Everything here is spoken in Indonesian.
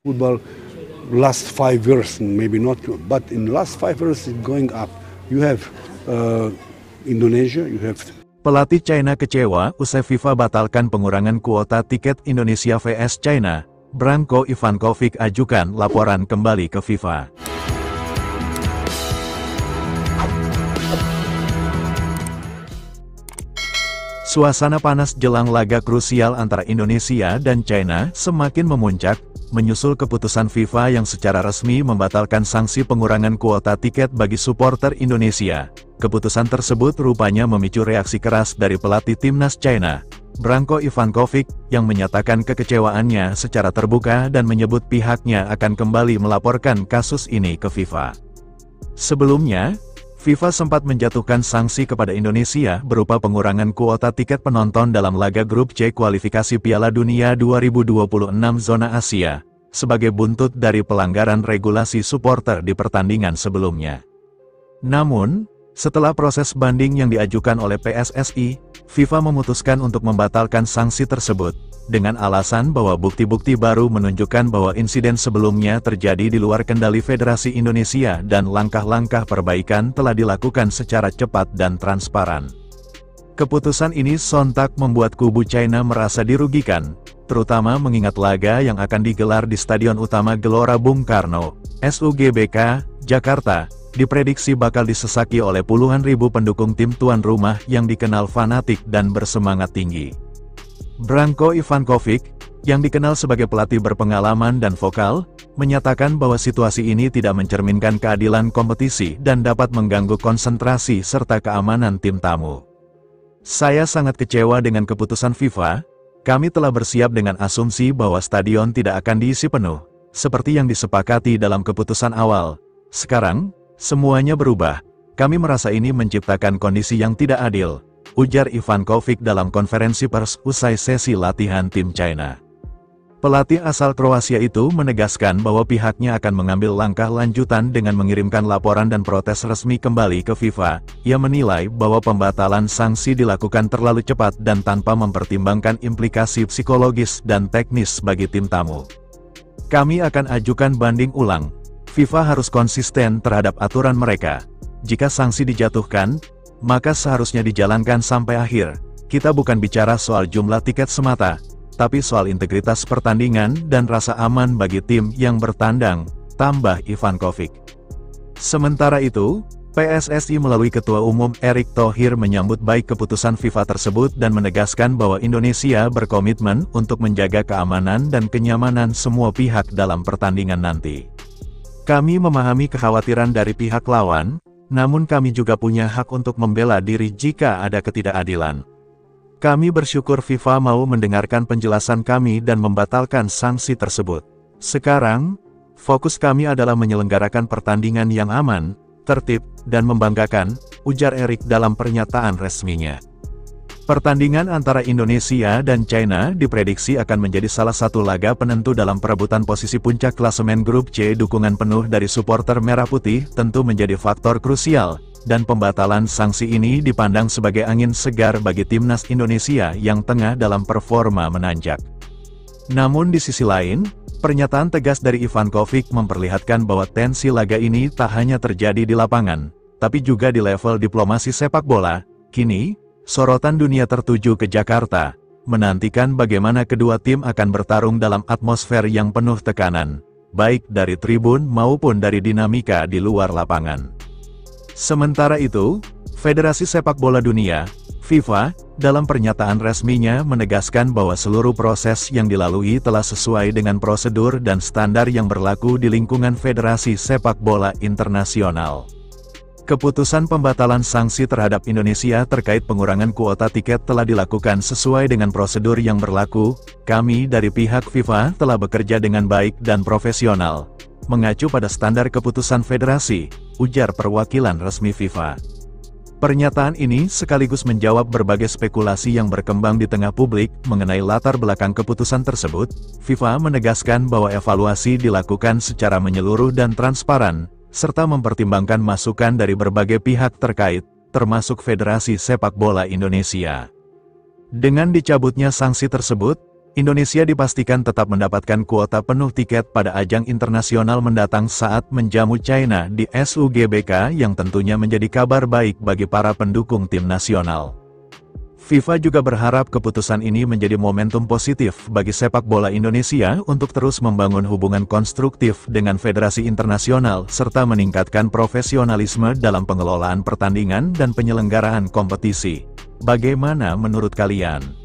Football last 5 years, maybe not, but in last 5 years it's going up. You have Indonesia, you have. Pelatih China kecewa usai FIFA batalkan pengurangan kuota tiket Indonesia vs China. Branko Ivankovic ajukan laporan kembali ke FIFA. Suasana panas jelang laga krusial antara Indonesia dan China semakin memuncak, menyusul keputusan FIFA yang secara resmi membatalkan sanksi pengurangan kuota tiket bagi supporter Indonesia. Keputusan tersebut rupanya memicu reaksi keras dari pelatih timnas China, Branko Ivankovic, yang menyatakan kekecewaannya secara terbuka dan menyebut pihaknya akan kembali melaporkan kasus ini ke FIFA. Sebelumnya, FIFA sempat menjatuhkan sanksi kepada Indonesia berupa pengurangan kuota tiket penonton dalam laga grup C kualifikasi Piala Dunia 2026 zona Asia, sebagai buntut dari pelanggaran regulasi supporter di pertandingan sebelumnya. Namun, setelah proses banding yang diajukan oleh PSSI, FIFA memutuskan untuk membatalkan sanksi tersebut, dengan alasan bahwa bukti-bukti baru menunjukkan bahwa insiden sebelumnya terjadi di luar kendali Federasi Indonesia dan langkah-langkah perbaikan telah dilakukan secara cepat dan transparan. Keputusan ini sontak membuat kubu China merasa dirugikan, terutama mengingat laga yang akan digelar di Stadion Utama Gelora Bung Karno, SUGBK, Jakarta, diprediksi bakal disesaki oleh puluhan ribu pendukung tim tuan rumah yang dikenal fanatik dan bersemangat tinggi. Branko Ivankovic, yang dikenal sebagai pelatih berpengalaman dan vokal, menyatakan bahwa situasi ini tidak mencerminkan keadilan kompetisi dan dapat mengganggu konsentrasi serta keamanan tim tamu. Saya sangat kecewa dengan keputusan FIFA. Kami telah bersiap dengan asumsi bahwa stadion tidak akan diisi penuh, seperti yang disepakati dalam keputusan awal. Sekarang, semuanya berubah. Kami merasa ini menciptakan kondisi yang tidak adil, ujar Ivankovic dalam konferensi pers usai sesi latihan tim China. Pelatih asal Kroasia itu menegaskan bahwa pihaknya akan mengambil langkah lanjutan dengan mengirimkan laporan dan protes resmi kembali ke FIFA. Ia menilai bahwa pembatalan sanksi dilakukan terlalu cepat dan tanpa mempertimbangkan implikasi psikologis dan teknis bagi tim tamu. Kami akan ajukan banding ulang. FIFA harus konsisten terhadap aturan mereka. Jika sanksi dijatuhkan, maka seharusnya dijalankan sampai akhir. Kita bukan bicara soal jumlah tiket semata, tapi soal integritas pertandingan dan rasa aman bagi tim yang bertandang, tambah Ivankovic. Sementara itu, PSSI melalui Ketua Umum Erick Thohir menyambut baik keputusan FIFA tersebut dan menegaskan bahwa Indonesia berkomitmen untuk menjaga keamanan dan kenyamanan semua pihak dalam pertandingan nanti. Kami memahami kekhawatiran dari pihak lawan, namun kami juga punya hak untuk membela diri jika ada ketidakadilan. Kami bersyukur FIFA mau mendengarkan penjelasan kami dan membatalkan sanksi tersebut. Sekarang, fokus kami adalah menyelenggarakan pertandingan yang aman, tertib, dan membanggakan, ujar Erick dalam pernyataan resminya. Pertandingan antara Indonesia dan China diprediksi akan menjadi salah satu laga penentu dalam perebutan posisi puncak klasemen grup C. Dukungan penuh dari supporter Merah Putih tentu menjadi faktor krusial, dan pembatalan sanksi ini dipandang sebagai angin segar bagi timnas Indonesia yang tengah dalam performa menanjak. Namun di sisi lain, pernyataan tegas dari Ivankovic memperlihatkan bahwa tensi laga ini tak hanya terjadi di lapangan, tapi juga di level diplomasi sepak bola. Kini, sorotan dunia tertuju ke Jakarta, menantikan bagaimana kedua tim akan bertarung dalam atmosfer yang penuh tekanan, baik dari tribun maupun dari dinamika di luar lapangan. Sementara itu, Federasi Sepak Bola Dunia, FIFA, dalam pernyataan resminya menegaskan bahwa seluruh proses yang dilalui telah sesuai dengan prosedur dan standar yang berlaku di lingkungan Federasi Sepak Bola Internasional. Keputusan pembatalan sanksi terhadap Indonesia terkait pengurangan kuota tiket telah dilakukan sesuai dengan prosedur yang berlaku. Kami dari pihak FIFA telah bekerja dengan baik dan profesional, mengacu pada standar keputusan federasi, ujar perwakilan resmi FIFA. Pernyataan ini sekaligus menjawab berbagai spekulasi yang berkembang di tengah publik mengenai latar belakang keputusan tersebut. FIFA menegaskan bahwa evaluasi dilakukan secara menyeluruh dan transparan, serta mempertimbangkan masukan dari berbagai pihak terkait, termasuk Federasi Sepak Bola Indonesia. Dengan dicabutnya sanksi tersebut, Indonesia dipastikan tetap mendapatkan kuota penuh tiket pada ajang internasional mendatang saat menjamu China di SUGBK yang tentunya menjadi kabar baik bagi para pendukung tim nasional. FIFA juga berharap keputusan ini menjadi momentum positif bagi sepak bola Indonesia untuk terus membangun hubungan konstruktif dengan federasi internasional serta meningkatkan profesionalisme dalam pengelolaan pertandingan dan penyelenggaraan kompetisi. Bagaimana menurut kalian?